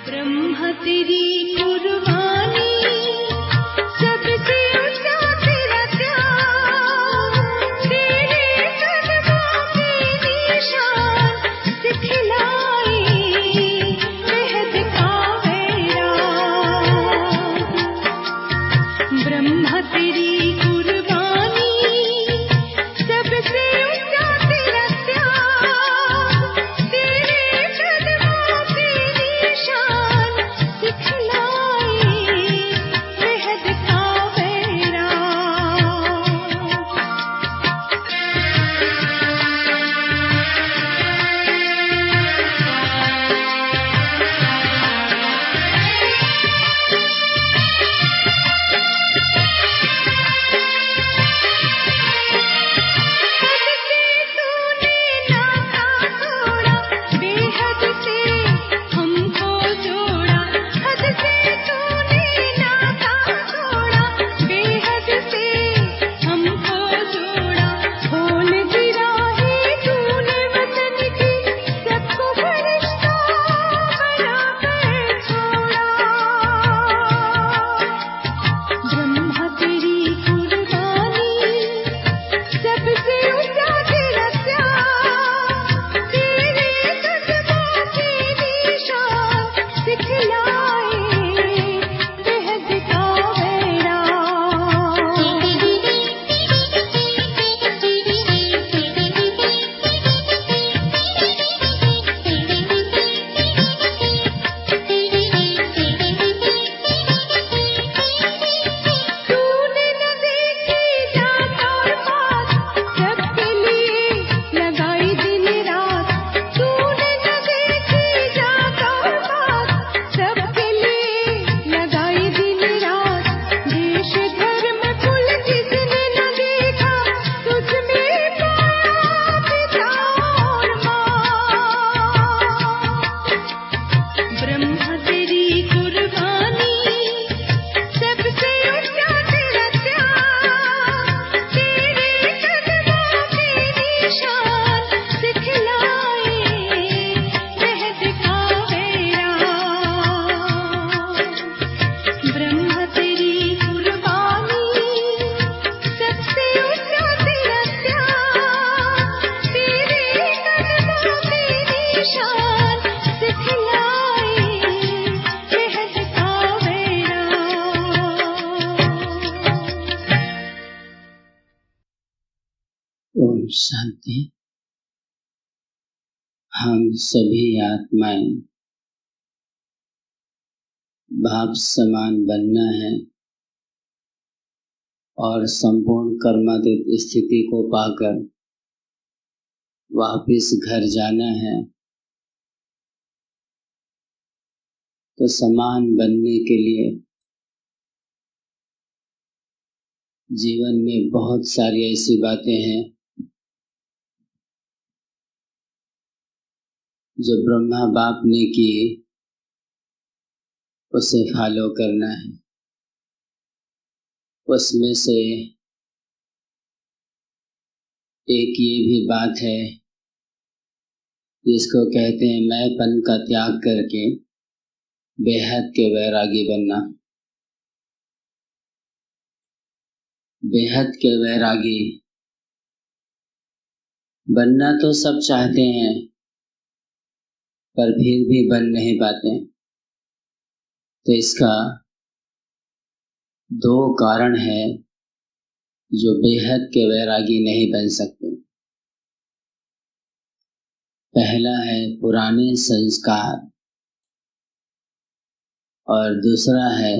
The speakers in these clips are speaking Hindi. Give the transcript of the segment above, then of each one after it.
ब्रह्मा तेरी कुर्बानी, सबसे ऊंचा तेरा त्याग, तेरे कदमों के निशान दिखलाए बेहद का वैराग। ब्रह्मा तेरी कुर्बानी, सबसे ऊंचा तेरा त्याग, तेरे कदमों के निशान दिखलाए बेहद का वैराग। हद से तूने नाता तोड़ा, बेहद से हमको जोड़ा, बोल गिरा है तूने वतन की, सबको फरिश्ता बनाकर छोड़ा। ब्रह्मा तेरी कुर्बानी, सबसे ऊंचा तेरा त्याग, तेरे कदमों के निशान दिखलाए बेहद का तूने न देखी जात और पात, सबके लिए लगाई दिन रात। तूने न देखी जात और पात, सबके लिए लगाई दिन रात। देश धर्म कुल जिसने न देखा, तुझ में पाया पिता और माँ। ब्रह्मा तेरी कुर्बानी, सबसे ऊंचा तेरा त्याग, तेरे कदमों के निशान दिखलाए बेहद का वैराग। ब्रह्मा तेरी कुर्बानी, सबसे ऊंचा तेरा त्याग, तेरे कदमों के निशान दिखलाए बेहद का वैराग। ओम शांति। हम सभी आत्माएं बाप समान बनना है और संपूर्ण कर्मातीत स्थिति को पाकर वापिस घर जाना है। तो समान बनने के लिए जीवन में बहुत सारी ऐसी बातें हैं जो ब्रह्मा बाप ने की, उसे फॉलो करना है। उसमें से एक ये भी बात है जिसको कहते हैं मैंपन का त्याग करके बेहद के वैरागी बनना। बेहद के वैरागी बनना तो सब चाहते हैं, पर फिर भी बन नहीं पाते। तो इसका दो कारण है जो बेहद के वैरागी नहीं बन सकते। पहला है पुराने संस्कार और दूसरा है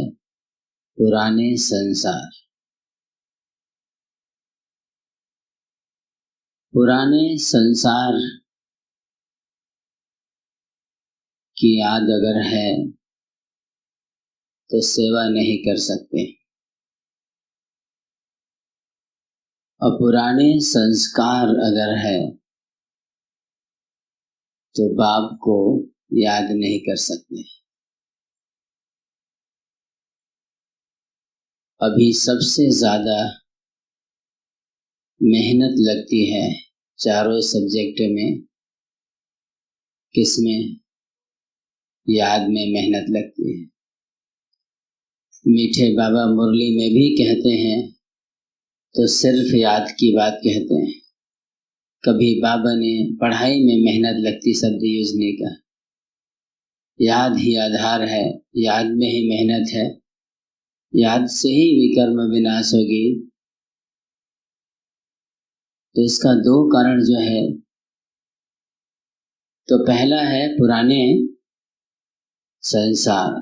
पुराने संसार। पुराने संसार की याद अगर है तो सेवा नहीं कर सकते, और पुराने संस्कार अगर है तो बाप को याद नहीं कर सकते। अभी सबसे ज्यादा मेहनत लगती है चारों सब्जेक्ट में। किसमें? याद में मेहनत लगती है। मीठे बाबा मुरली में भी कहते हैं तो सिर्फ याद की बात कहते हैं। कभी बाबा ने पढ़ाई में मेहनत लगती शब्द यूज नहीं का। याद ही आधार है, याद में ही मेहनत है, याद से ही विकर्म विनाश होगी। तो इसका दो कारण जो है, तो पहला है पुराने संसार।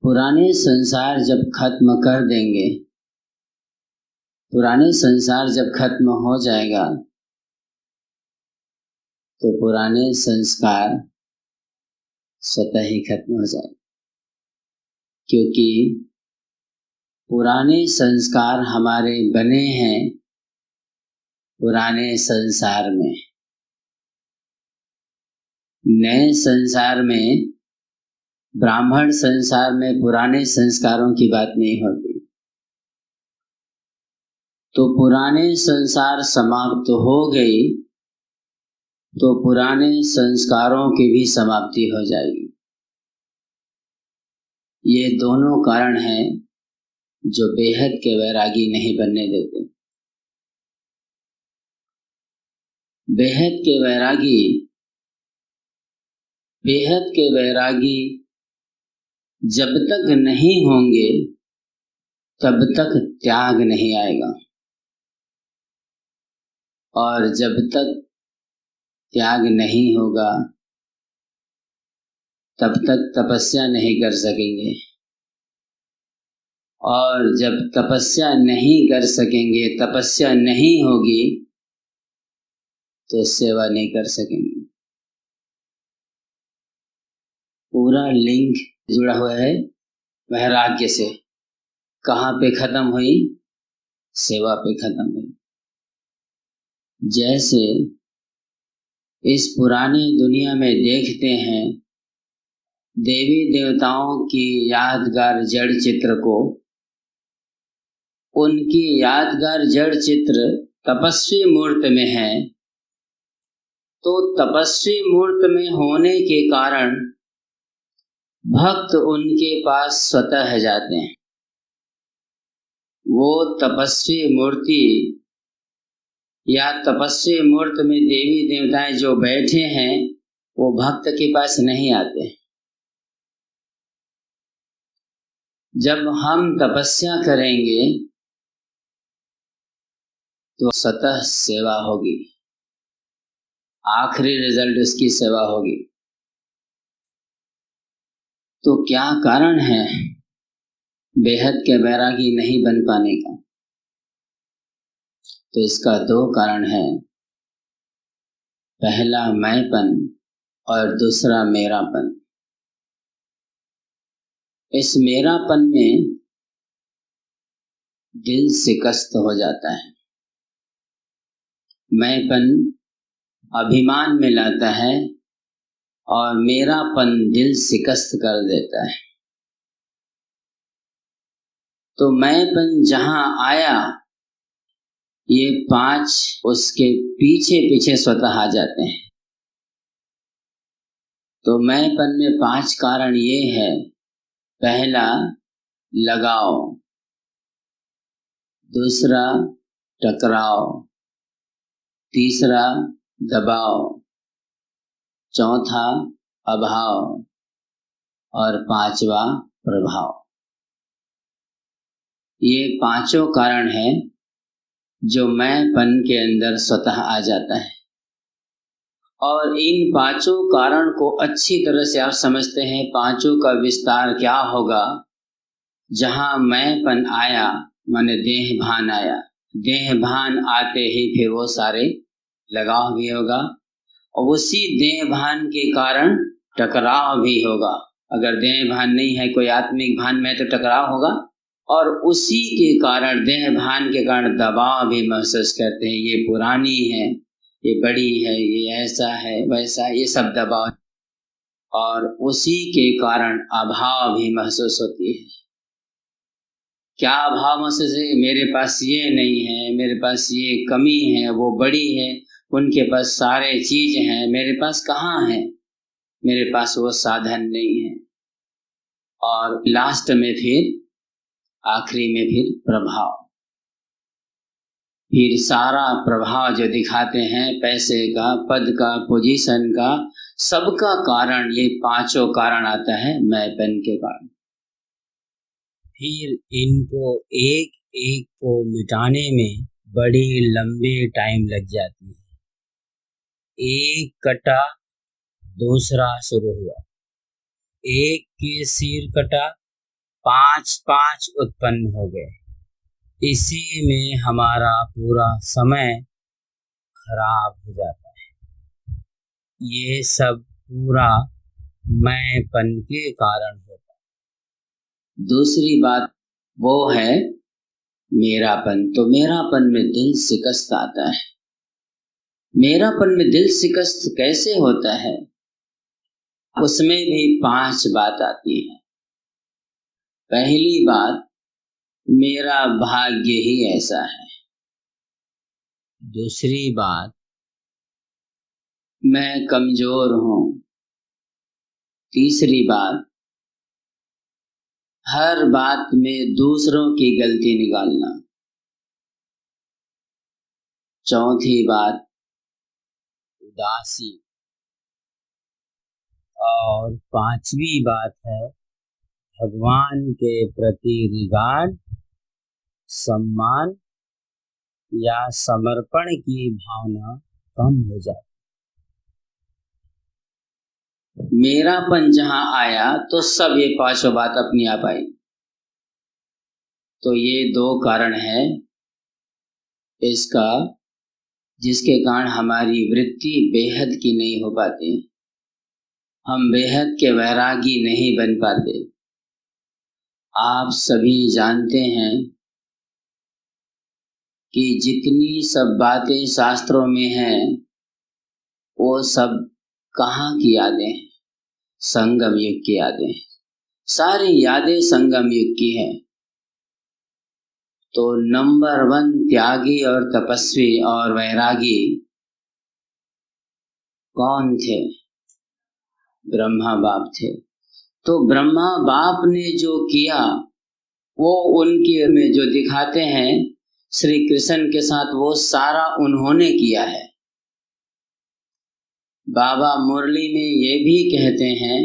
पुराने संसार जब खत्म कर देंगे, पुराने संसार जब खत्म हो जाएगा तो पुराने संस्कार स्वतः ही खत्म हो जाएंगे, क्योंकि पुराने संस्कार हमारे बने हैं पुराने संसार में। नए संसार में, ब्राह्मण संसार में पुराने संस्कारों की बात नहीं होती। तो पुराने संसार समाप्त हो गई तो पुराने संस्कारों की भी समाप्ति हो जाएगी। ये दोनों कारण हैं जो बेहद के वैरागी नहीं बनने देते। बेहद के वैरागी जब तक नहीं होंगे तब तक त्याग नहीं आएगा, और जब तक त्याग नहीं होगा तब तक तपस्या नहीं कर सकेंगे, और जब तपस्या नहीं कर सकेंगे, तपस्या नहीं होगी तो सेवा नहीं कर सकेंगे। पूरा लिंक जुड़ा हुआ है वैराग्य से। कहाँ पे खत्म हुई? सेवा पे खत्म हुई। जैसे इस पुरानी दुनिया में देखते हैं देवी देवताओं की यादगार जड़ चित्र को, उनकी यादगार जड़ चित्र तपस्वी मूर्त में है, तो तपस्वी मूर्त में होने के कारण भक्त उनके पास स्वतः जाते हैं। वो तपस्वी मूर्ति या तपस्वी मूर्त में देवी देवताएं जो बैठे हैं वो भक्त के पास नहीं आते। जब हम तपस्या करेंगे तो स्वतः सेवा होगी, आखिरी रिजल्ट उसकी सेवा होगी। तो क्या कारण है बेहद के वैरागी नहीं बन पाने का? तो इसका दो कारण है, पहला मैंपन और दूसरा मेरापन। इस मेरापन में दिल शिकस्त हो जाता है। मैंपन अभिमान में लाता है और मेरापन दिल शिकस्त कर देता है। तो मैंपन जहां आया ये पांच उसके पीछे पीछे स्वतः आ जाते हैं। तो मैंपन में पांच कारण ये है, पहला लगाव, दूसरा टकराव, तीसरा दबाव, चौथा अभाव और पांचवा प्रभाव। ये पांचों कारण हैं जो मैंपन के अंदर स्वतः आ जाता है। और इन पांचों कारण को अच्छी तरह से आप समझते हैं, पांचों का विस्तार क्या होगा। जहां मैंपन आया माने देह भान आया, देह भान आते ही फिर वो सारे लगाव भी होगा, और उसी देह भान के कारण टकराव भी होगा। अगर देह भान नहीं है, कोई आत्मिक भान में, तो टकराव होगा। और उसी के कारण, देह भान के कारण दबाव भी महसूस करते हैं। ये पुरानी है, ये बड़ी है, ये ऐसा है, वैसा, ये सब दबाव। और उसी के कारण अभाव भी महसूस होती है। क्या अभाव महसूस है? मेरे पास ये नहीं है, मेरे पास ये कमी है, वो बड़ी है, उनके पास सारे चीज हैं, मेरे पास कहाँ है? मेरे पास वो साधन नहीं है। और लास्ट में फिर आखिरी में फिर प्रभाव, फिर सारा प्रभाव जो दिखाते हैं पैसे का, पद का, पोजीशन का, सबका कारण ये पांचों कारण आता है मैंपन के कारण। फिर इनको एक एक को मिटाने में बड़ी लंबी टाइम लग जाती है। एक कटा, दूसरा शुरू हुआ, एक के सिर कटा, 5 उत्पन्न हो गए। इसी में हमारा पूरा समय खराब हो जाता है। ये सब पूरा मैंपन के कारण होता है। दूसरी बात वो है मेरापन। तो मेरापन में दिल शिकस्त आता है। मेरापन में दिल शिकस्त कैसे होता है? उसमें भी 5 बात आती है। पहली बात, मेरा भाग्य ही ऐसा है। दूसरी बात, मैं कमजोर हूं। तीसरी बात, हर बात में दूसरों की गलती निकालना। चौथी बात, उदासी। और 5वीं बात है भगवान के प्रति रिगार्ड, सम्मान या समर्पण की भावना कम हो जाती। मेरापन जहां आया तो सब ये 5 बात अपनी आप आई। तो ये 2 कारण है इसका, जिसके कारण हमारी वृत्ति बेहद की नहीं हो पाती, हम बेहद के वैरागी नहीं बन पाते। आप सभी जानते हैं कि जितनी सब बातें शास्त्रों में हैं वो सब कहाँ की यादें हैं? संगम युग की यादें। सारी यादें संगम युग की हैं। तो नंबर 1 त्यागी और तपस्वी और वैरागी कौन थे? ब्रह्मा बाप थे। तो ब्रह्मा बाप ने जो किया वो उनके में जो दिखाते हैं श्री कृष्ण के साथ, वो सारा उन्होंने किया है। बाबा मुरली में ये भी कहते हैं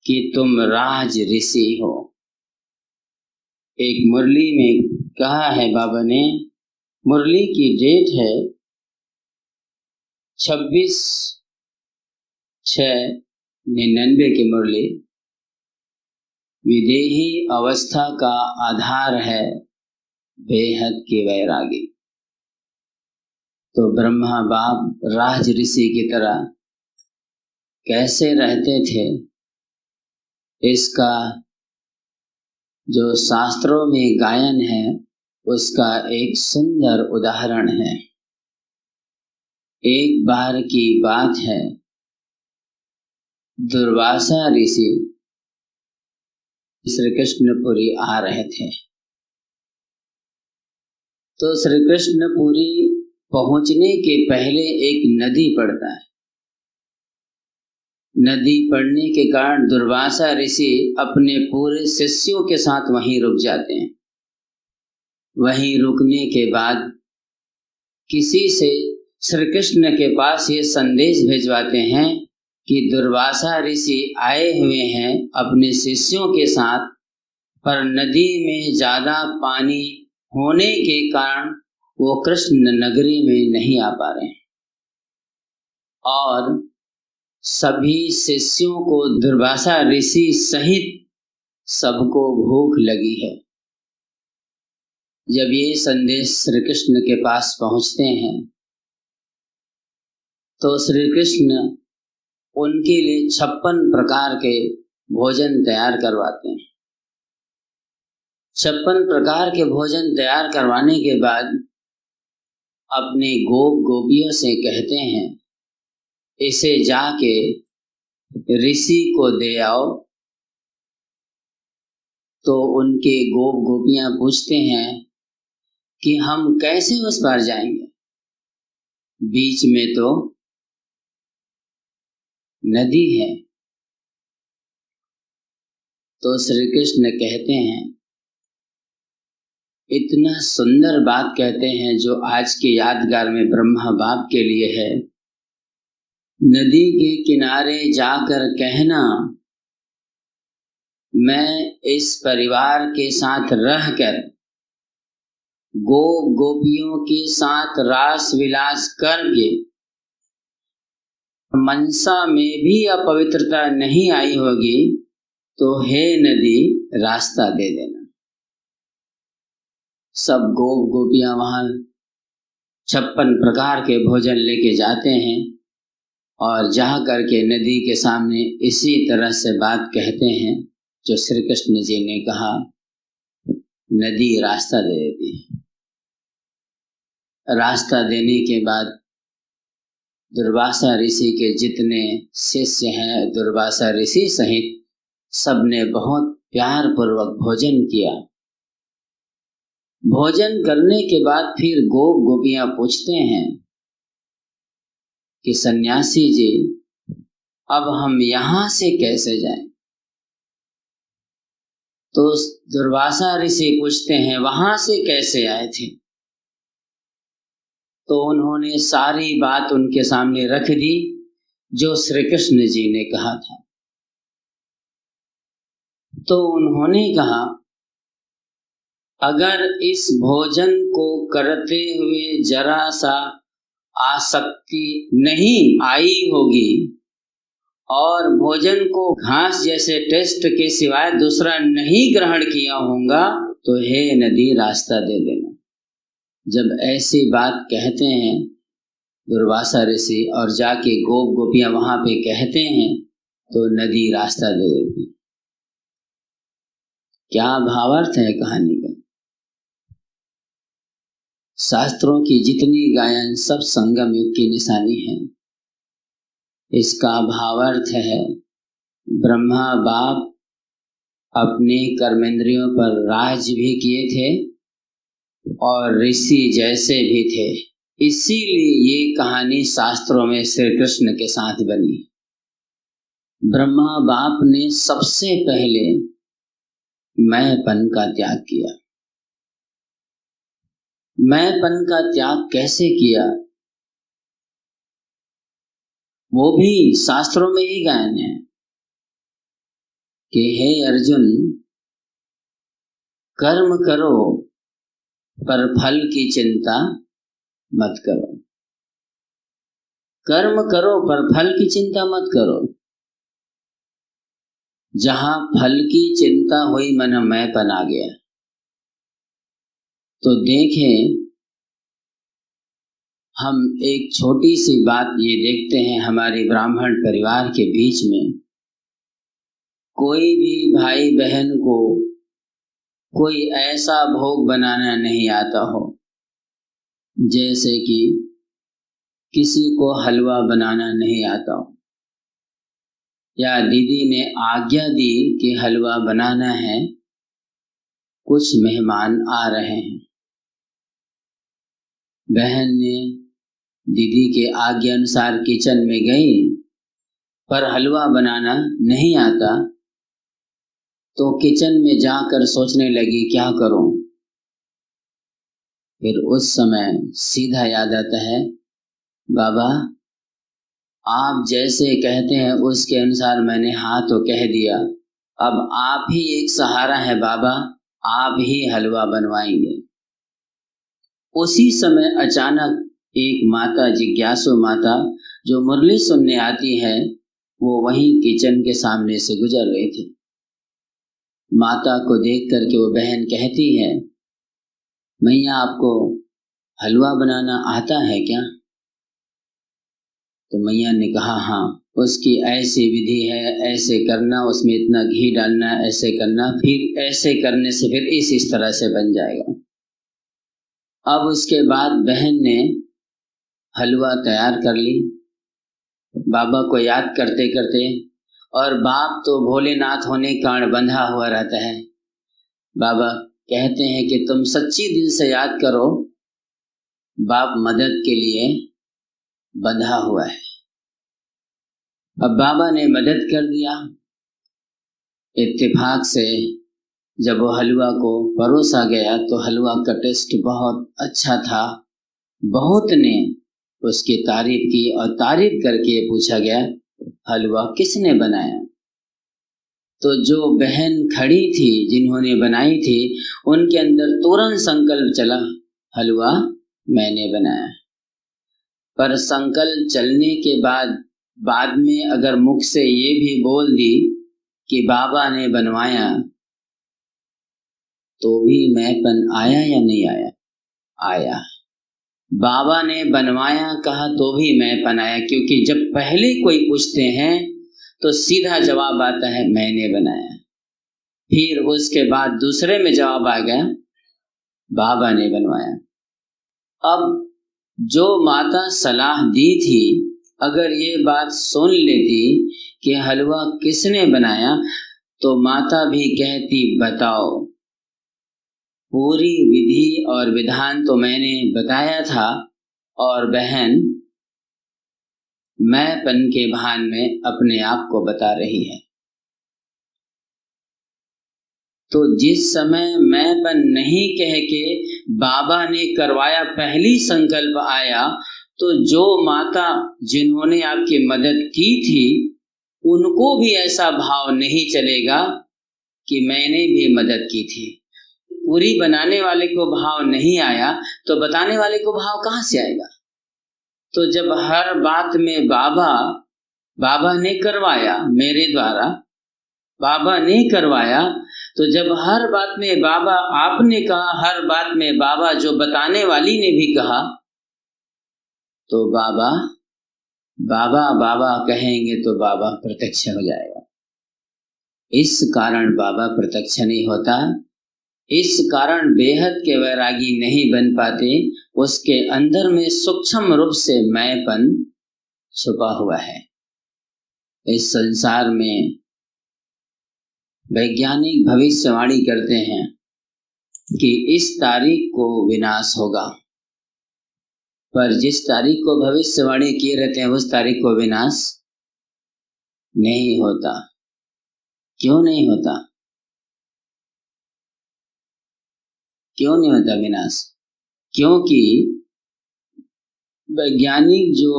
कि तुम राज ऋषि हो। एक मुरली में कहा है बाबा ने, मुरली की डेट है 26/6/99 की मुरली। विदेही अवस्था का आधार है बेहद के वैरागी। तो ब्रह्मा बाप राज ऋषि की तरह कैसे रहते थे, इसका जो शास्त्रों में गायन है उसका एक सुंदर उदाहरण है। एक बार की बात है, दुर्वासा ऋषि श्री कृष्णपुरी आ रहे थे। तो श्री कृष्णपुरी पहुंचने के पहले एक नदी पड़ता है। नदी पड़ने के कारण दुर्वासा ऋषि अपने पूरे शिष्यों के साथ वहीं रुक जाते हैं। वहीं रुकने के बाद किसी से श्री कृष्ण के पास ये संदेश भिजवाते हैं कि दुर्वासा ऋषि आए हुए हैं अपने शिष्यों के साथ, पर नदी में ज्यादा पानी होने के कारण वो कृष्ण नगरी में नहीं आ पा रहे हैं। और सभी शिष्यों को, दुर्वासा ऋषि सहित सबको भूख लगी है। जब ये संदेश श्री कृष्ण के पास पहुंचते हैं तो श्री कृष्ण उनके लिए 56 प्रकार के भोजन तैयार करवाते हैं। 56 प्रकार के भोजन तैयार करवाने के बाद अपने गोपियों से कहते हैं, इसे जाके ऋषि को दे आओ। तो उनके गोपियां पूछते हैं कि हम कैसे उस पार जाएंगे, बीच में तो नदी है। तो श्री कृष्ण कहते हैं, इतना सुंदर बात कहते हैं जो आज के यादगार में ब्रह्मा बाप के लिए है। नदी के किनारे जाकर कहना, मैं इस परिवार के साथ रहकर गोपियों के साथ रास विलास करके मनसा में भी अपवित्रता नहीं आई होगी, तो हे नदी रास्ता दे देना। सब गोपियां वहां 56 प्रकार के भोजन लेके जाते हैं और जा करके नदी के सामने इसी तरह से बात कहते हैं जो श्री कृष्ण जी ने कहा। नदी रास्ता दे देती है। रास्ता देने के बाद दुर्वासा ऋषि के जितने शिष्य हैं, दुर्वासा ऋषि सहित सबने बहुत प्यार पूर्वक भोजन किया। भोजन करने के बाद फिर गोपियां पूछते हैं कि सन्यासी जी, अब हम यहां से कैसे जाएं? तो दुर्वासा ऋषि पूछते हैं, वहां से कैसे आए थे? तो उन्होंने सारी बात उनके सामने रख दी जो श्री कृष्ण जी ने कहा था। तो उन्होंने कहा, अगर इस भोजन को करते हुए जरा सा आसक्ति नहीं आई होगी और भोजन को घास जैसे टेस्ट के सिवाय दूसरा नहीं ग्रहण किया होगा, तो हे नदी रास्ता दे देना। जब ऐसी बात कहते हैं दुर्वासा ऋषि और जाके गोपियां वहां पे कहते हैं, तो नदी रास्ता दे देती। क्या भावार्थ है कहानी का? शास्त्रों की जितनी गायन सब संगम युग की निशानी है। इसका भावार्थ है, ब्रह्मा बाप अपने कर्मेंद्रियों पर राज भी किए थे और ऋषि जैसे भी थे, इसीलिए ये कहानी शास्त्रों में श्री कृष्ण के साथ बनी। ब्रह्मा बाप ने सबसे पहले मैंपन का त्याग किया। मैंपन का त्याग कैसे किया, वो भी शास्त्रों में ही गायन है कि हे अर्जुन, कर्म करो पर फल की चिंता मत करो। कर्म करो पर फल की चिंता मत करो। जहां फल की चिंता हुई मन मैंपन आ गया। तो देखें, हम एक छोटी सी बात ये देखते हैं, हमारे ब्राह्मण परिवार के बीच में कोई भी भाई बहन को कोई ऐसा भोग बनाना नहीं आता हो, जैसे कि किसी को हलवा बनाना नहीं आता हो, या दीदी ने आज्ञा दी कि हलवा बनाना है, कुछ मेहमान आ रहे हैं, बहन ने दीदी के आज्ञा अनुसार किचन में गई पर हलवा बनाना नहीं आता, तो किचन में जाकर सोचने लगी क्या करूं। फिर उस समय सीधा याद आता है, बाबा आप जैसे कहते हैं उसके अनुसार मैंने हाँ तो कह दिया, अब आप ही एक सहारा है बाबा, आप ही हलवा बनवाएंगे। उसी समय अचानक एक माता, जिज्ञासु माता जो मुरली सुनने आती है, वो वहीं किचन के सामने से गुजर रही थी। माता को देख करके वो बहन कहती है, मैया आपको हलवा बनाना आता है क्या? तो मैया ने कहा हाँ, उसकी ऐसी विधि है, ऐसे करना, उसमें इतना घी डालना, ऐसे करना, फिर ऐसे करने से फिर इस तरह से बन जाएगा। अब उसके बाद बहन ने हलवा तैयार कर ली, बाबा को याद करते करते, और बाप तो भोलेनाथ होने के कारण बंधा हुआ रहता है। बाबा कहते हैं कि तुम सच्ची दिल से याद करो, बाप मदद के लिए बंधा हुआ है। अब बाबा ने मदद कर दिया। इत्तेफाक से जब वो हलवा को परोसा गया तो हलवा का टेस्ट बहुत अच्छा था। बहुत ने उसकी तारीफ की और तारीफ करके पूछा गया, हलवा किसने बनाया? तो जो बहन खड़ी थी जिन्होंने बनाई थी, उनके अंदर तुरंत संकल्प चला, हलवा मैंने बनाया। पर संकल्प चलने के बाद में अगर मुख से ये भी बोल दी कि बाबा ने बनवाया, तो भी मैंपन आया या नहीं आया? आया। बाबा ने बनवाया कहा तो भी मैंपन आया, क्योंकि जब पहले कोई पूछते हैं तो सीधा जवाब आता है मैंने बनाया। फिर उसके बाद दूसरे में जवाब आ गया बाबा ने बनवाया। अब जो माता सलाह दी थी, अगर ये बात सुन लेती कि हलवा किसने बनाया, तो माता भी कहती बताओ, पूरी विधि और विधान तो मैंने बताया था, और बहन मैंपन के भान में अपने आप को बता रही है। तो जिस समय मैंपन नहीं कह के बाबा ने करवाया, पहली संकल्प आया, तो जो माता जिन्होंने आपकी मदद की थी, उनको भी ऐसा भाव नहीं चलेगा कि मैंने भी मदद की थी। पूरी बनाने वाले को भाव नहीं आया तो बताने वाले को भाव कहाँ से आएगा? तो जब हर बात में बाबा ने करवाया, मेरे द्वारा बाबा ने करवाया, तो जब हर बात में बाबा आपने कहा, हर बात में बाबा जो बताने वाली ने भी कहा, तो बाबा कहेंगे तो बाबा प्रत्यक्ष हो जाएगा। इस कारण बाबा प्रत्यक्ष नहीं होता, इस कारण बेहद के वैरागी नहीं बन पाते, उसके अंदर में सूक्ष्म रूप से मैंपन छुपा हुआ है। इस संसार में वैज्ञानिक भविष्यवाणी करते हैं कि इस तारीख को विनाश होगा, पर जिस तारीख को भविष्यवाणी किए रहते हैं उस तारीख को विनाश नहीं होता। क्यों नहीं होता? क्यों नहीं होता विनाश? क्योंकि वैज्ञानिक जो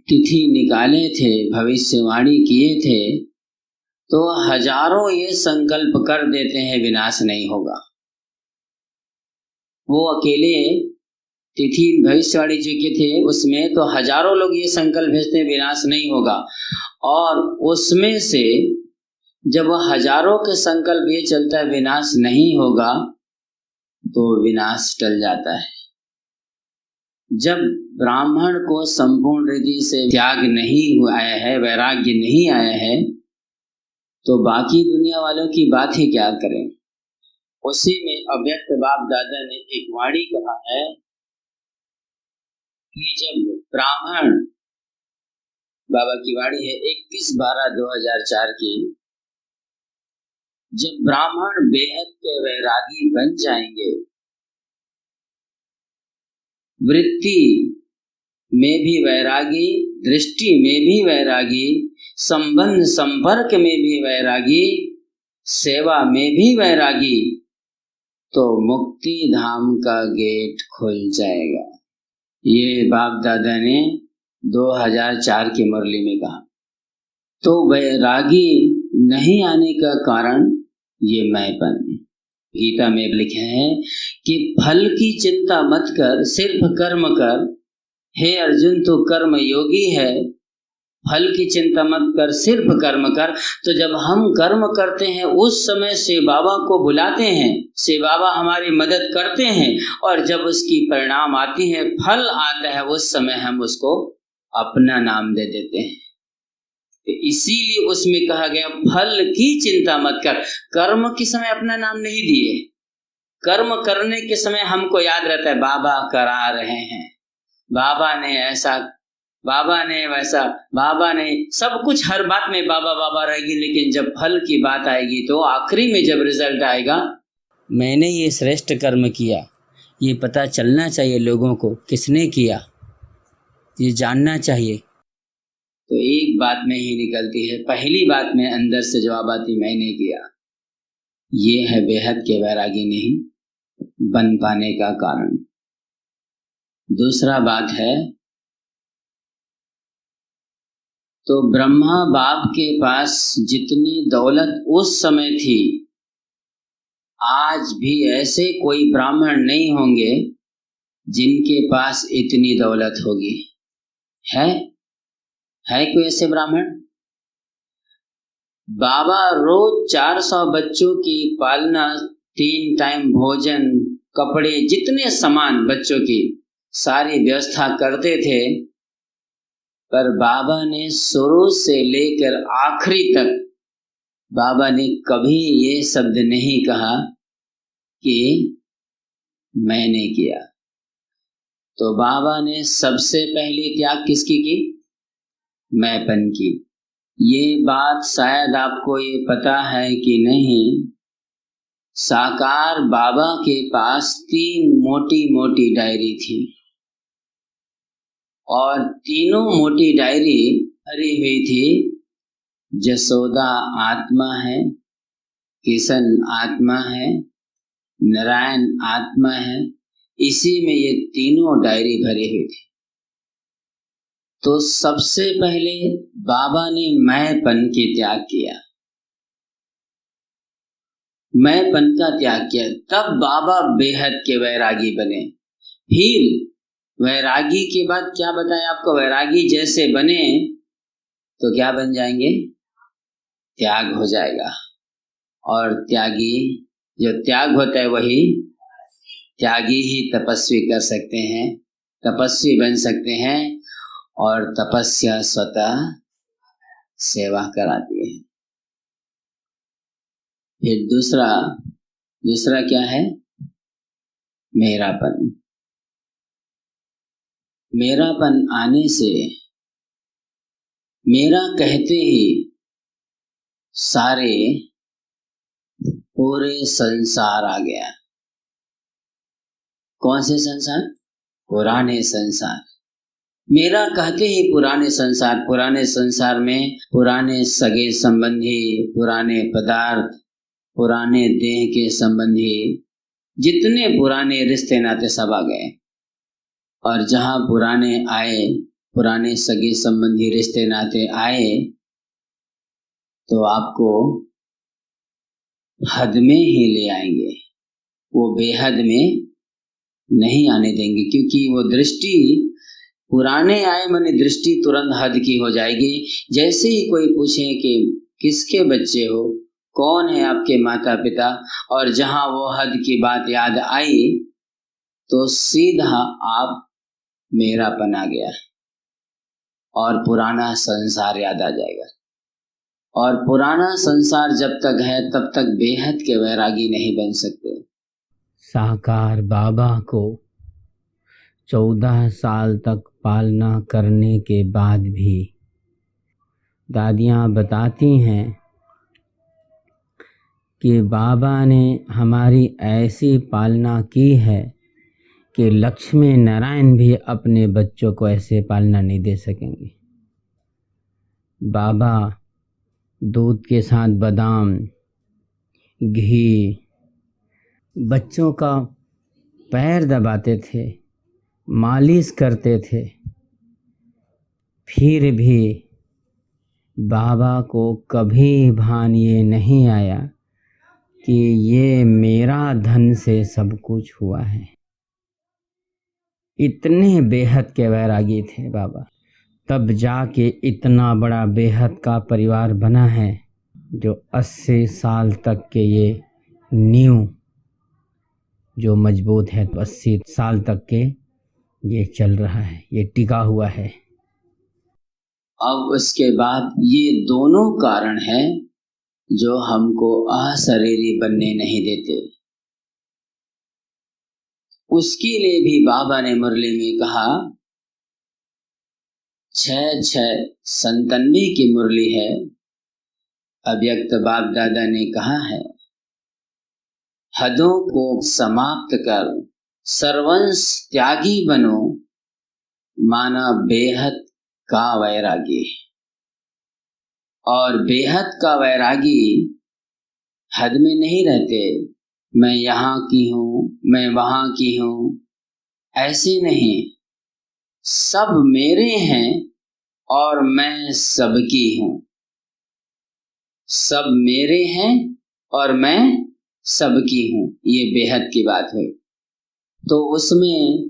तिथि निकाले थे, भविष्यवाणी किए थे, तो हजारों ये संकल्प कर देते हैं विनाश नहीं होगा। वो अकेले तिथि भविष्यवाणी जो किए थे उसमें तो हजारों लोग ये संकल्प भेजते हैं विनाश नहीं होगा, और उसमें से जब हजारों के संकल्प ये चलता है विनाश नहीं होगा, तो विनाश टल जाता है। जब ब्राह्मण को संपूर्ण रीति से त्याग नहीं आया है, वैराग्य नहीं आया है, तो बाकी दुनिया वालों की बात ही क्या करें। उसी में अव्यक्त बाप दादा ने एक वाणी कहा है कि जब ब्राह्मण, बाबा की वाणी है 21/12/2004 की, जब ब्राह्मण बेहद के वैरागी बन जाएंगे, वृत्ति में भी वैरागी, दृष्टि में भी वैरागी, संबंध संपर्क में भी वैरागी, सेवा में भी वैरागी, तो मुक्ति धाम का गेट खुल जाएगा। ये बाप दादा ने 2004 की मुरली में कहा। तो वैरागी नहीं आने का कारण ये मैंपन। गीता में लिखा है कि फल की चिंता मत कर, सिर्फ कर्म कर। हे अर्जुन, तू कर्म योगी है, फल की चिंता मत कर, सिर्फ कर्म कर। तो जब हम कर्म करते हैं उस समय से बाबा को बुलाते हैं, से बाबा हमारी मदद करते हैं, और जब उसकी परिणाम आती है, फल आता है, उस समय हम उसको अपना नाम दे देते हैं। इसीलिए उसमें कहा गया फल की चिंता मत कर। कर्म के समय अपना नाम नहीं दिए, कर्म करने के समय हमको याद रहता है बाबा करा रहे हैं, बाबा ने ऐसा, बाबा ने वैसा, बाबा ने सब कुछ, हर बात में बाबा बाबा रहेगी। लेकिन जब फल की बात आएगी तो आखिरी में जब रिजल्ट आएगा, मैंने ये श्रेष्ठ कर्म किया, ये पता चलना चाहिए लोगों को किसने किया, ये जानना चाहिए। तो एक बात में ही निकलती है, पहली बात में अंदर से जवाब आती मैंने किया। ये है बेहद के वैरागी नहीं बन पाने का कारण। दूसरा बात है, तो ब्रह्मा बाप के पास जितनी दौलत उस समय थी, आज भी ऐसे कोई ब्राह्मण नहीं होंगे जिनके पास इतनी दौलत होगी। है कोई ऐसे ब्राह्मण? बाबा रोज 400 बच्चों की पालना, 3 टाइम भोजन, कपड़े, जितने सामान बच्चों की सारी व्यवस्था करते थे, पर बाबा ने शुरू से लेकर आखिरी तक बाबा ने कभी ये शब्द नहीं कहा कि मैंने किया। तो बाबा ने सबसे पहले त्याग किसकी की? मैंपन की। ये बात शायद आपको ये पता है कि नहीं, साकार बाबा के पास 3 मोटी मोटी डायरी थी और तीनों मोटी डायरी भरी हुई थी। जसोदा आत्मा है, किशन आत्मा है, नारायण आत्मा है, इसी में ये तीनों डायरी भरी हुई थी। तो सबसे पहले बाबा ने मैंपन के त्याग किया, मैंपन का त्याग किया, तब बाबा बेहद के वैरागी बने। फिर वैरागी के बाद क्या बताया आपको? वैरागी जैसे बने तो क्या बन जाएंगे? त्याग हो जाएगा। और त्यागी, जो त्याग होता है वही त्यागी ही तपस्वी कर सकते हैं, तपस्वी बन सकते हैं। और तपस्या स्वतः सेवा कराती है। फिर दूसरा क्या है? मेरापन। मेरापन आने से मेरा कहते ही सारे पूरे संसार आ गया। कौन से संसार? पुराने संसार। मेरा कहते ही पुराने संसार, पुराने संसार में पुराने सगे संबंधी, पुराने पदार्थ, पुराने देह के संबंधी, जितने पुराने रिश्ते नाते सब आ गए। और जहाँ पुराने आए, पुराने सगे संबंधी रिश्ते नाते आए, तो आपको हद में ही ले आएंगे, वो बेहद में नहीं आने देंगे। क्योंकि वो दृष्टि, पुराने आए माने दृष्टि तुरंत हद की हो जाएगी। जैसे ही कोई पूछे कि किसके बच्चे हो, कौन है आपके माता पिता, और जहां वो हद की बात याद आई तो सीधा आप मेरापन आ गया और पुराना संसार याद आ जाएगा। और पुराना संसार जब तक है तब तक बेहद के वैरागी नहीं बन सकते। साकार बाबा को 14 साल तक पालना करने के बाद भी दादियाँ बताती हैं कि बाबा ने हमारी ऐसी पालना की है कि लक्ष्मी नारायण भी अपने बच्चों को ऐसे पालना नहीं दे सकेंगे। बाबा दूध के साथ बादाम, घी, बच्चों का पैर दबाते थे, मालिश करते थे, फिर भी बाबा को कभी भान ये नहीं आया कि ये मेरा धन से सब कुछ हुआ है। इतने बेहद के वैरागी थे बाबा, तब जाके इतना बड़ा बेहद का परिवार बना है जो 80 साल तक के ये नींव जो मजबूत है, 80 साल तक के ये चल रहा है, ये टिका हुआ है। अब उसके बाद ये दोनों कारण हैं जो हमको अशरीरी बनने नहीं देते। उसके लिए भी बाबा ने मुरली में कहा, 6-6-97 की मुरली है। अव्यक्त बाप दादा ने कहा है, हदों को समाप्त कर सर्वंश त्यागी बनो, माना बेहद का वैरागी। और बेहद का वैरागी हद में नहीं रहते। मैं यहाँ की हूँ, मैं वहाँ की हूँ, ऐसे नहीं। सब मेरे हैं और मैं सबकी हूँ। सब मेरे हैं और मैं सबकी हूँ, ये बेहद की बात है। तो उसमें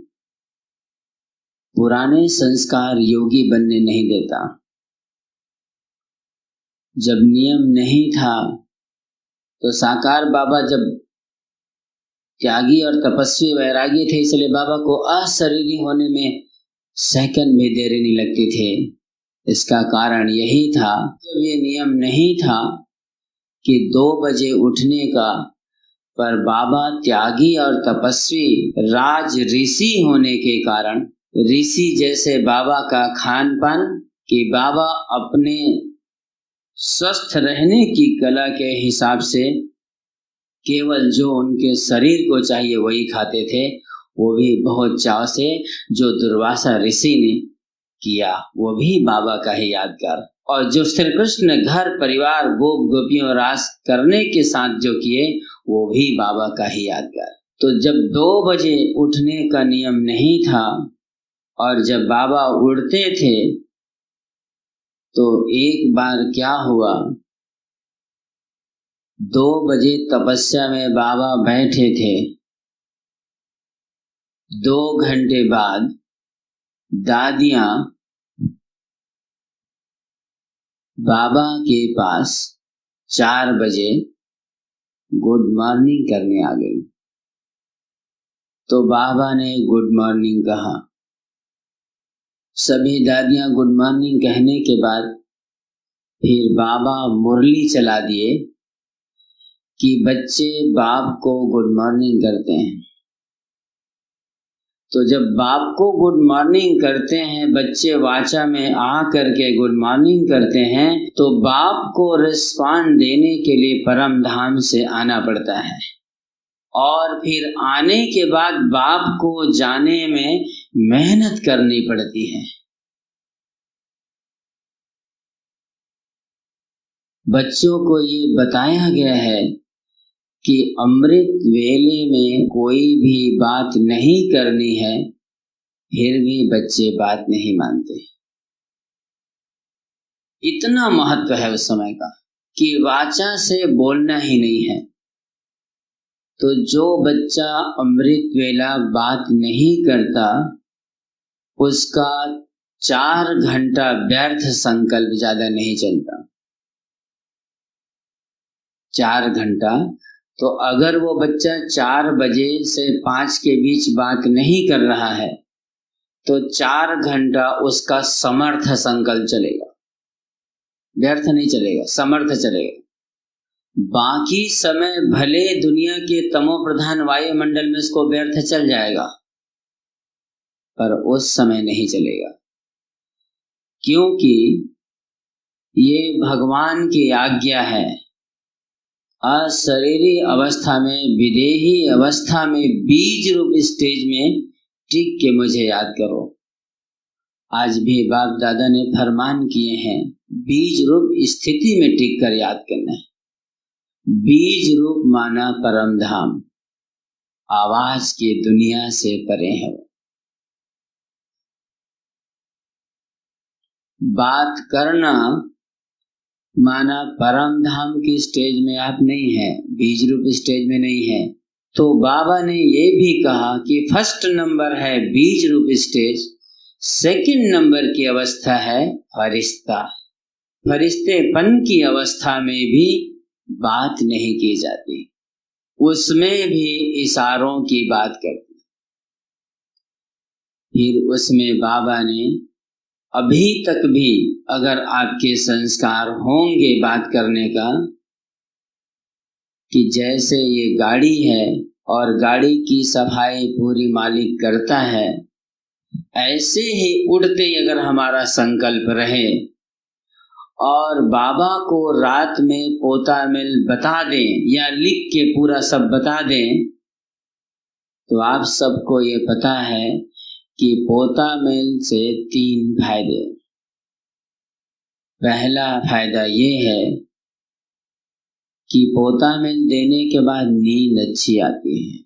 पुराने संस्कार योगी बनने नहीं देता। जब नियम नहीं था तो साकार बाबा जब त्यागी और तपस्वी वैरागी थे, इसलिए बाबा को अशरीरी होने में सेकंड भी देरी नहीं लगती थे। इसका कारण यही था, जब ये नियम नहीं था कि 2 बजे उठने का, पर बाबा त्यागी और तपस्वी राज ऋषि होने के कारण, ऋषि जैसे बाबा का खान पान कि बाबा अपने स्वस्थ रहने की कला के हिसाब से केवल जो उनके शरीर को चाहिए वही खाते थे, वो भी बहुत चाव से। जो दुर्वासा ऋषि ने किया वो भी बाबा का ही यादगार। और जो श्री कृष्ण घर परिवार गोप गोपियों रास करने के साथ जो किए वो भी बाबा का ही यादगार। तो जब 2 बजे उठने का नियम नहीं था और जब बाबा उड़ते थे तो एक बार क्या हुआ, 2 बजे तपस्या में बाबा बैठे थे। 2 घंटे बाद दादियां बाबा के पास 4 बजे गुड मॉर्निंग करने आ गई। तो बाबा ने गुड मॉर्निंग कहा। सभी दादियां गुड मॉर्निंग कहने के बाद फिर बाबा मुरली चला दिए कि बच्चे बाप को गुड मॉर्निंग करते हैं। तो जब बाप को गुड मॉर्निंग करते हैं, बच्चे वाचा में आ करके गुड मॉर्निंग करते हैं, तो बाप को रिस्पॉन्ड देने के लिए परम धाम से आना पड़ता है। और फिर आने के बाद बाप को जाने में मेहनत करनी पड़ती है। बच्चों को ये बताया गया है कि अमृत वेले में कोई भी बात नहीं करनी है, फिर भी बच्चे बात नहीं मानते। इतना महत्व है उस समय का कि वाचा से बोलना ही नहीं है। तो जो बच्चा अमृत वेला बात नहीं करता उसका 4 घंटा व्यर्थ संकल्प ज्यादा नहीं चलता। 4 घंटा। तो अगर वो बच्चा 4 बजे से 5 के बीच बात नहीं कर रहा है तो 4 घंटा उसका समर्थ संकल्प चलेगा, व्यर्थ नहीं चलेगा, समर्थ चलेगा। बाकी समय भले दुनिया के तमो प्रधान वायुमंडल में इसको व्यर्थ चल जाएगा, पर उस समय नहीं चलेगा, क्योंकि ये भगवान की आज्ञा है। अशरीरी अवस्था में, विदेही अवस्था में, बीज रूप स्टेज में टिक के मुझे याद करो। आज भी बाप दादा ने फरमान किए हैं, बीज रूप स्थिति में टिक कर याद करना है। बीज रूप माना परम धाम, आवाज की दुनिया से परे है। बात करना माना परम धाम की स्टेज में आप नहीं है, बीज रूप स्टेज में नहीं है। तो बाबा ने ये भी कहा कि फर्स्ट नंबर है बीज रूप स्टेज, सेकंड नंबर की अवस्था है फरिश्ता। फरिश्तेपन की अवस्था में भी बात नहीं की जाती, उसमें भी इशारों की बात करती। फिर उसमें बाबा ने अभी तक भी अगर आपके संस्कार होंगे बात करने का, कि जैसे ये गाड़ी है और गाड़ी की सफाई पूरी मालिक करता है, ऐसे ही उड़ते अगर हमारा संकल्प रहे और बाबा को रात में पोता मिल बता दें या लिख के पूरा सब बता दें, तो आप सबको ये पता है कि पोता मिल से 3 फायदे। पहला फायदा ये है कि पोता मिल देने के बाद नींद अच्छी आती है।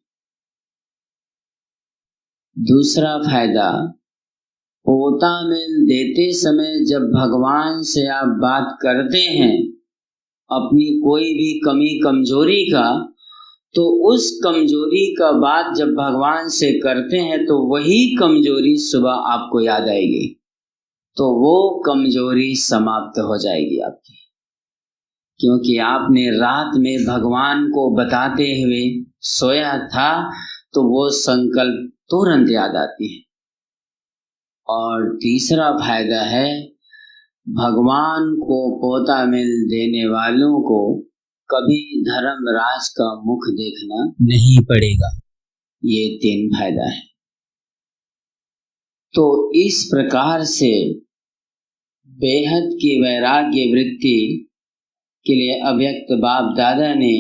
दूसरा फायदा, पोता मिल देते समय जब भगवान से आप बात करते हैं अपनी कोई भी कमी कमजोरी का, तो उस कमजोरी का बात जब भगवान से करते हैं तो वही कमजोरी सुबह आपको याद आएगी, तो वो कमजोरी समाप्त हो जाएगी आपकी, क्योंकि आपने रात में भगवान को बताते हुए सोया था, तो वो संकल्प तुरंत याद आती है। और तीसरा फायदा है, भगवान को पोता मिल देने वालों को कभी धर्मराज का मुख देखना नहीं पड़ेगा। ये 3 फायदा है। तो इस प्रकार से बेहद की वैराग्य वृत्ति के लिए अव्यक्त बाप दादा ने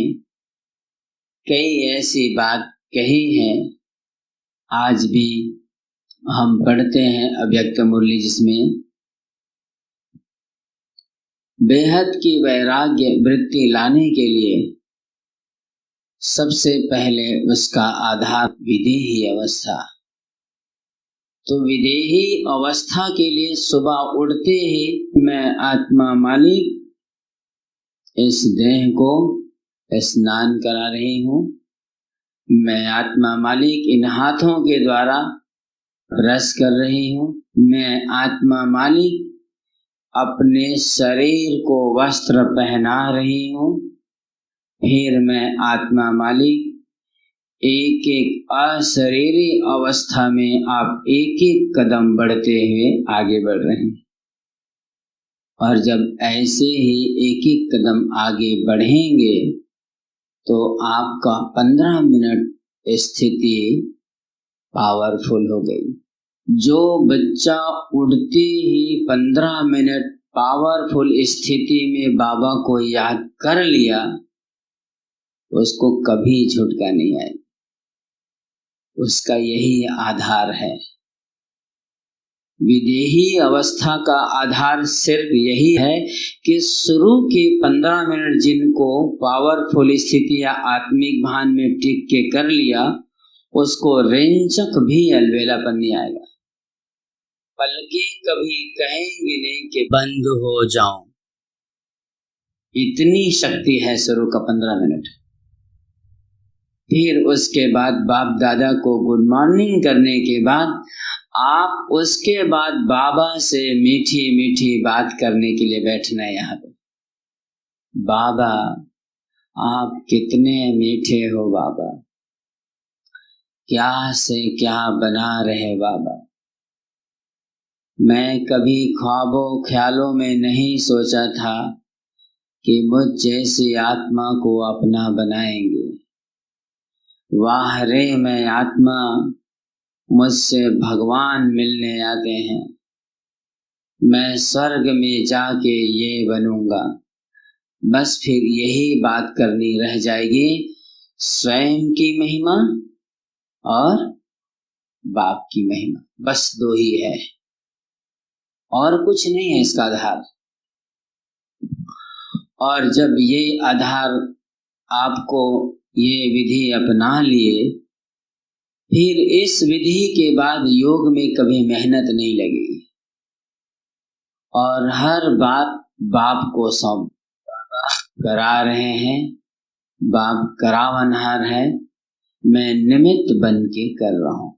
कई ऐसी बात कही है। आज भी हम पढ़ते हैं अव्यक्त मुरली, जिसमें बेहद की वैराग्य वृत्ति लाने के लिए सबसे पहले उसका आधार विदेही अवस्था। तो विदेही अवस्था के लिए सुबह उठते ही मैं आत्मा मालिक इस देह को स्नान करा रही हूँ, मैं आत्मा मालिक इन हाथों के द्वारा ब्रश कर रही हूँ, मैं आत्मा मालिक अपने शरीर को वस्त्र पहना रही हूँ, फिर मैं आत्मा मालिक एक एक अशरीरी अवस्था में आप एक एक कदम बढ़ते हुए आगे बढ़ रहे हैं। और जब ऐसे ही एक एक कदम आगे बढ़ेंगे तो आपका 15 मिनट स्थिति पावरफुल हो गई। जो बच्चा उड़ते ही 15 मिनट पावरफुल स्थिति में बाबा को याद कर लिया, उसको कभी झुटका नहीं आएगा। उसका यही आधार है। विदेही अवस्था का आधार सिर्फ यही है कि शुरू के 15 मिनट जिनको पावरफुल स्थिति या आत्मिक भान में टिक के कर लिया, उसको रेंचक भी अलबेलापन नहीं आएगा। पलके कभी कहेंगे नहीं कि बंद हो जाऊं। इतनी शक्ति है शुरू का 15 मिनट। फिर उसके बाद बाप दादा को गुड मॉर्निंग करने के बाद आप उसके बाद बाबा से मीठी मीठी बात करने के लिए बैठना है। यहाँ पे बाबा आप कितने मीठे हो बाबा, क्या से क्या बना रहे बाबा। मैं कभी ख्वाबों ख्यालों में नहीं सोचा था कि मुझ जैसी आत्मा को अपना बनाएंगे। वाह रे मैं आत्मा, मुझसे भगवान मिलने आते हैं। मैं स्वर्ग में जाके ये बनूंगा। बस फिर यही बात करनी रह जाएगी, स्वयं की महिमा और बाप की महिमा, बस 2 ही है और कुछ नहीं है इसका आधार। और जब ये आधार आपको ये विधि अपना लिए, फिर इस विधि के बाद योग में कभी मेहनत नहीं लगेगी और हर बात बाप को सौंप करा रहे हैं। बाप करावनहार है, मैं निमित्त बन के कर रहा हूं।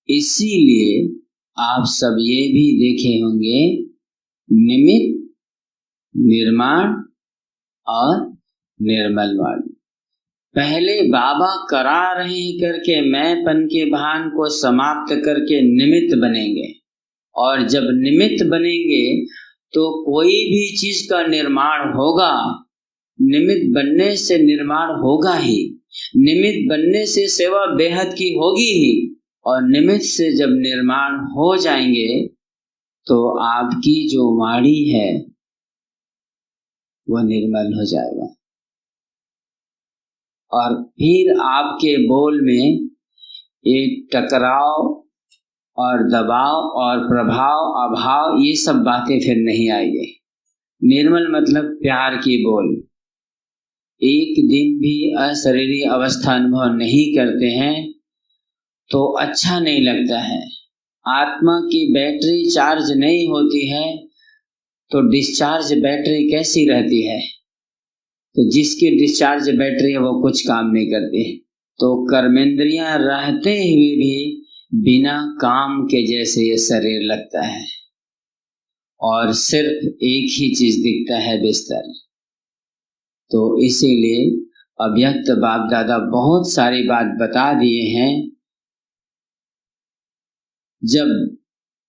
इसीलिए आप सब ये भी देखे होंगे, निमित्त, निर्माण और निर्मल वाणी। पहले बाबा करा रहे हैं करके मैंपन के भान को समाप्त करके निमित्त बनेंगे, और जब निमित्त बनेंगे तो कोई भी चीज का निर्माण होगा। निमित्त बनने से निर्माण होगा ही, निमित्त बनने से सेवा बेहद की होगी ही, और निमित्त से जब निर्माण हो जाएंगे तो आपकी जो वाणी है वो निर्मल हो जाएगा। और फिर आपके बोल में एक टकराव और दबाव और प्रभाव अभाव ये सब बातें फिर नहीं आएंगे। निर्मल मतलब प्यार की बोल। एक दिन भी अशरीरी अवस्था अनुभव नहीं करते हैं तो अच्छा नहीं लगता है। आत्मा की बैटरी चार्ज नहीं होती है तो डिस्चार्ज बैटरी कैसी रहती है? तो जिसकी डिस्चार्ज बैटरी है वो कुछ काम नहीं करती। तो कर्मेंद्रियां रहते हुए भी बिना काम के जैसे ये शरीर लगता है और सिर्फ एक ही चीज दिखता है, बिस्तर। तो इसीलिए अव्यक्त बाप दादा बहुत सारी बात बता दिए हैं। जब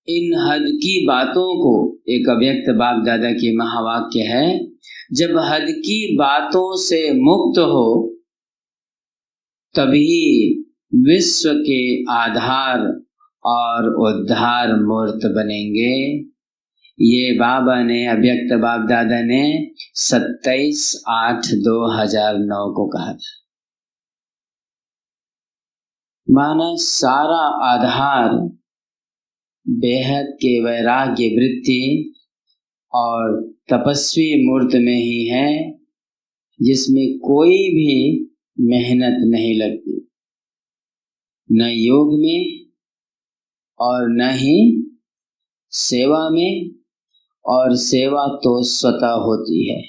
इन हद की बातों को, एक अव्यक्त बाप दादा की महावाक्य है, जब हद की बातों से मुक्त हो तभी विश्व के आधार और उद्धार मूर्त बनेंगे। ये बाबा ने, अव्यक्त बाप दादा ने 27/8/2009 को कहा था। माना सारा आधार बेहद के वैराग्य वृत्ति और तपस्वी मूर्त में ही है, जिसमें कोई भी मेहनत नहीं लगती, न योग में और न ही सेवा में, और सेवा तो स्वतः होती है।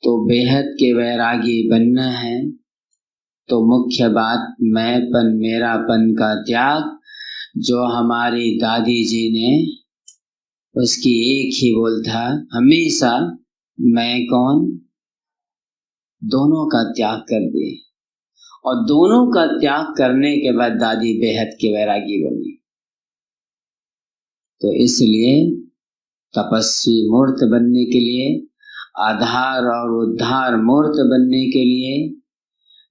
तो बेहद के वैरागी बनना है तो मुख्य बात मैंपन मेरापन का त्याग, जो हमारी दादी जी ने, उसकी एक ही बोल था, हमेशा मैं कौन, दोनों का त्याग कर दिए। और दोनों का त्याग करने के बाद दादी बेहद के वैरागी बनी। तो इसलिए तपस्वी मूर्त बनने के लिए, आधार और उद्धार मूर्त बनने के लिए,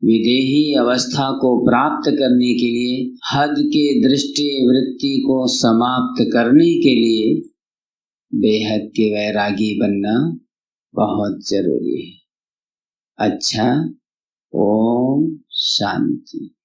विदेही अवस्था को प्राप्त करने के लिए, हद के दृष्टि वृत्ति को समाप्त करने के लिए बेहद के वैरागी बनना बहुत जरूरी है। अच्छा, ओम शांति।